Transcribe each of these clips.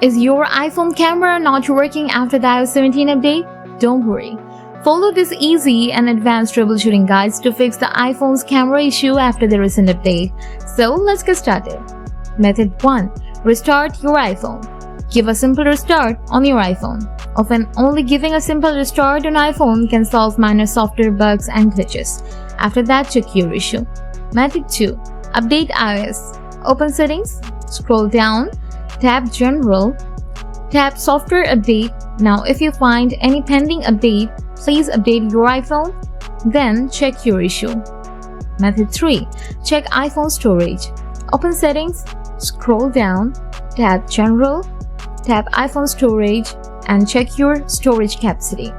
Is your iPhone camera not working after the iOS 17 update? Don't worry. Follow this easy and advanced troubleshooting guides to fix the iPhone's camera issue after the recent update. So let's get started. Method 1. Restart your iPhone. Give a simple restart on your iPhone. Often, only giving a simple restart on iPhone can solve minor software bugs and glitches. After that, check your issue. Method 2. Update iOS. Open Settings, scroll down, tap General, tap Software Update. Now, if you find any pending update, please update your iPhone, then check your issue. Method 3. Check iPhone storage. Open Settings, scroll down, tap General, tap iPhone Storage, and check your storage capacity.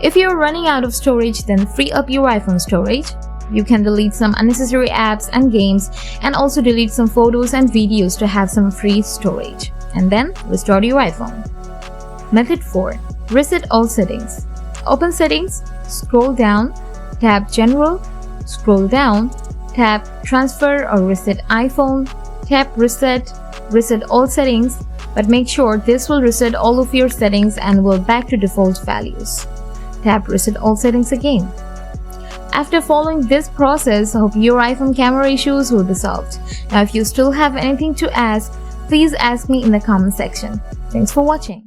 If you're running out of storage, then free up your iPhone storage. You can delete some unnecessary apps and games, and also delete some photos and videos to have some free storage. And then restore your iPhone. Method 4. Reset all settings. Open Settings, scroll down, tap General, scroll down, tap Transfer or Reset iPhone, tap Reset, reset all settings, but make sure this will reset all of your settings and will back to default values. Tap Reset all settings again. After following this process, I hope your iPhone camera issues will be solved. Now, if you still have anything to ask, please ask me in the comment section. Thanks for watching.